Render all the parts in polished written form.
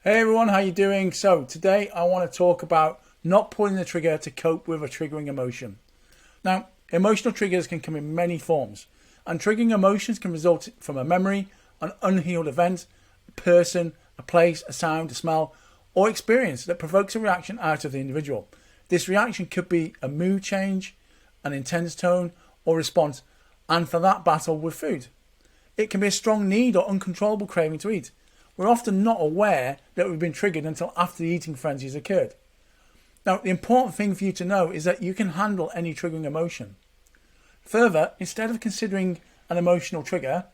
Hey everyone, how you doing? So today I want to talk about not pulling the trigger to cope with a triggering emotion. Now, emotional triggers can come in many forms, and triggering emotions can result from a memory, an unhealed event, a person, a place, a sound, a smell, or experience that provokes a reaction out of the individual. This reaction could be a mood change, an intense tone, or response, and for that, battle with food. It can be a strong need or uncontrollable craving to eat. We're often not aware that we've been triggered until after the eating frenzy has occurred. Now, the important thing for you to know is that you can handle any triggering emotion. Further, instead of considering an emotional trigger,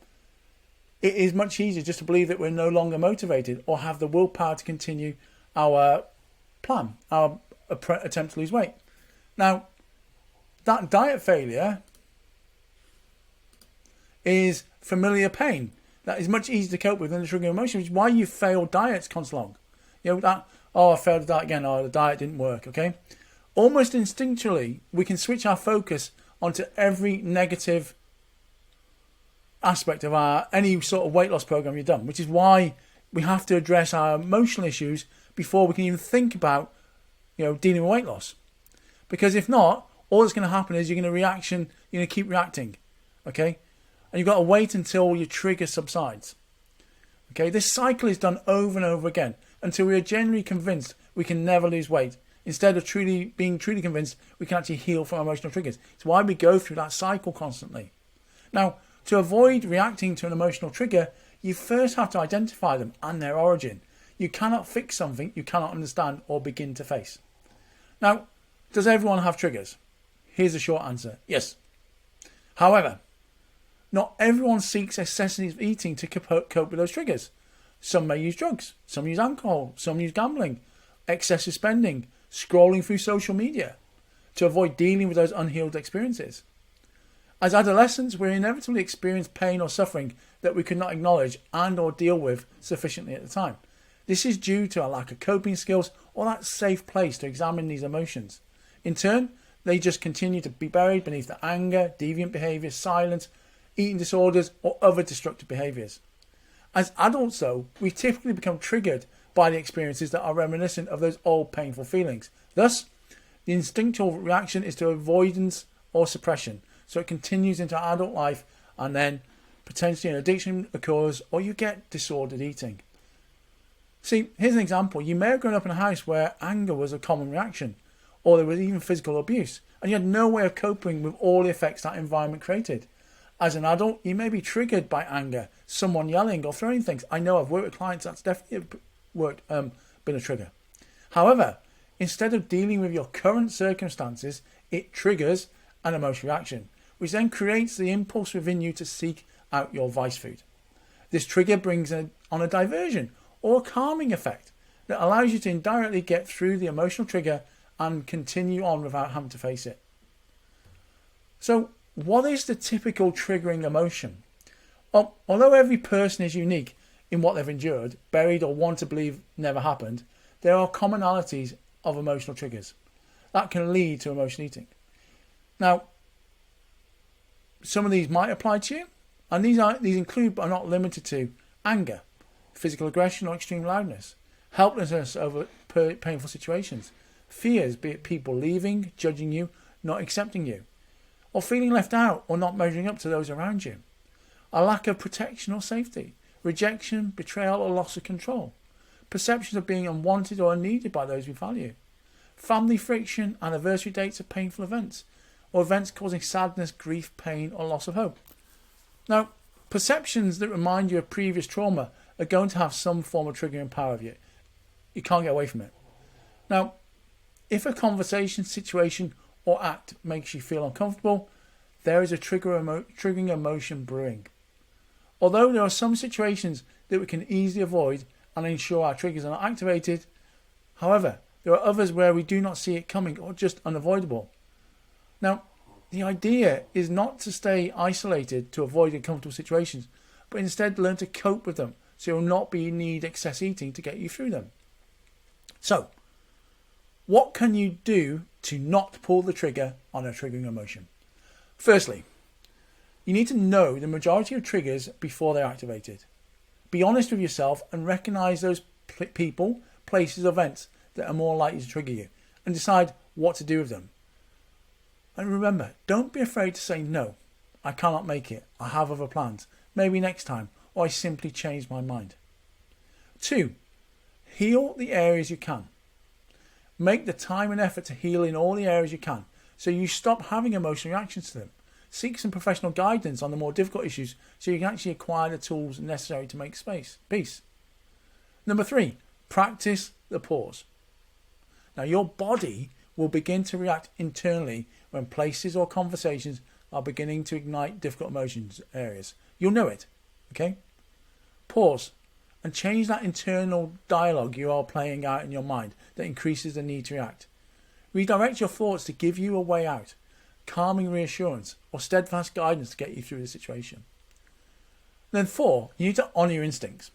it is much easier just to believe that we're no longer motivated or have the willpower to continue our plan, our attempt to lose weight. Now, that diet failure is familiar pain. That is much easier to cope with than the triggering emotion, which is why you failed diets constantly long. I failed the diet again, the diet didn't work, okay? Almost instinctually, we can switch our focus onto every negative aspect of any sort of weight loss program you've done, which is why we have to address our emotional issues before we can even think about, dealing with weight loss. Because if not, all that's going to happen is you're going to keep reacting, okay? And you've got to wait until your trigger subsides. Okay, this cycle is done over and over again until we are genuinely convinced we can never lose weight. Instead of being truly convinced we can actually heal from emotional triggers. It's why we go through that cycle constantly. Now, to avoid reacting to an emotional trigger, you first have to identify them and their origin. You cannot fix something you cannot understand or begin to face. Now, does everyone have triggers? Here's a short answer: yes. However, not everyone seeks excessive eating to cope with those triggers. Some may use drugs, some use alcohol, some use gambling, excessive spending, scrolling through social media to avoid dealing with those unhealed experiences. As adolescents, we inevitably experience pain or suffering that we could not acknowledge and or deal with sufficiently at the time. This is due to a lack of coping skills or that safe place to examine these emotions. In turn, they just continue to be buried beneath the anger, deviant behaviour, silence, eating disorders, or other destructive behaviours. As adults, though, we typically become triggered by the experiences that are reminiscent of those old painful feelings. Thus, the instinctual reaction is to avoidance or suppression, so it continues into adult life, and then potentially an addiction occurs or you get disordered eating. See, here's an example. You may have grown up in a house where anger was a common reaction, or there was even physical abuse, and you had no way of coping with all the effects that environment created. As an adult, you may be triggered by anger, someone yelling or throwing things. I know I've worked with clients that's definitely been a trigger. However, instead of dealing with your current circumstances, it triggers an emotional reaction, which then creates the impulse within you to seek out your vice food. This trigger brings on a diversion or a calming effect that allows you to indirectly get through the emotional trigger and continue on without having to face it. So, what is the typical triggering emotion? Although every person is unique in what they've endured, buried or want to believe never happened, there are commonalities of emotional triggers that can lead to emotional eating. Now, some of these might apply to you, and these include but are not limited to anger, physical aggression or extreme loudness, helplessness over painful situations, fears, be it people leaving, judging you, not accepting you, or feeling left out or not measuring up to those around you, a lack of protection or safety, rejection, betrayal or loss of control, perceptions of being unwanted or unneeded by those we value, family friction, anniversary dates of painful events, or events causing sadness, grief, pain or loss of hope. Now, perceptions that remind you of previous trauma are going to have some form of triggering power of you. You can't get away from it. Now, if a conversation, situation or act makes you feel uncomfortable, there is a triggering emotion brewing. Although there are some situations that we can easily avoid and ensure our triggers are not activated, however, there are others where we do not see it coming or just unavoidable. Now, the idea is not to stay isolated to avoid uncomfortable situations, but instead learn to cope with them so you'll not need excess eating to get you through them. So, what can you do to not pull the trigger on a triggering emotion? Firstly, you need to know the majority of triggers before they're activated. Be honest with yourself and recognize those people, places, events that are more likely to trigger you, and decide what to do with them. And remember, don't be afraid to say no. I cannot make it. I have other plans. Maybe next time. Or I simply changed my mind. 2. Heal the areas you can. Make the time and effort to heal in all the areas you can, so you stop having emotional reactions to them. Seek some professional guidance on the more difficult issues so you can actually acquire the tools necessary to make peace. Number 3, practice the pause. Now your body will begin to react internally when places or conversations are beginning to ignite difficult emotions areas. You'll know it, okay? Pause and change that internal dialogue you are playing out in your mind that increases the need to react. Redirect your thoughts to give you a way out, calming reassurance, or steadfast guidance to get you through the situation. Then 4, you need to honour your instincts.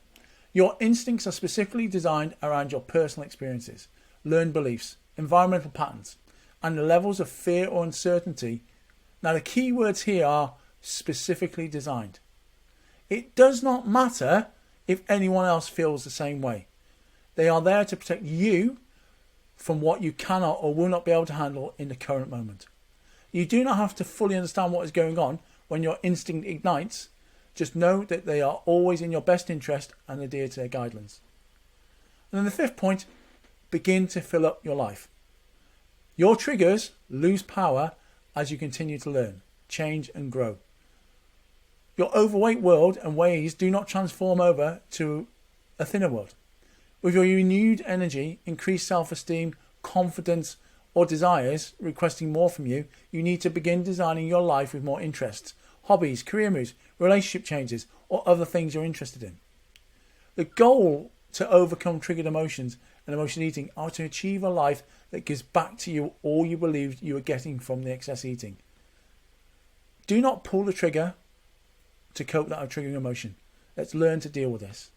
Your instincts are specifically designed around your personal experiences, learned beliefs, environmental patterns, and the levels of fear or uncertainty. Now the key words here are specifically designed. It does not matter if anyone else feels the same way. They are there to protect you from what you cannot or will not be able to handle in the current moment. You do not have to fully understand what is going on when your instinct ignites. Just know that they are always in your best interest and adhere to their guidelines. And then the 5th point, begin to fill up your life. Your triggers lose power as you continue to learn, change and grow. Your overweight world and ways do not transform over to a thinner world. With your renewed energy, increased self-esteem, confidence or desires requesting more from you, you need to begin designing your life with more interests, hobbies, career moves, relationship changes or other things you're interested in. The goal to overcome triggered emotions and emotion eating are to achieve a life that gives back to you all you believed you were getting from the excess eating. Do not pull the trigger to cope with that triggering emotion. Let's learn to deal with this.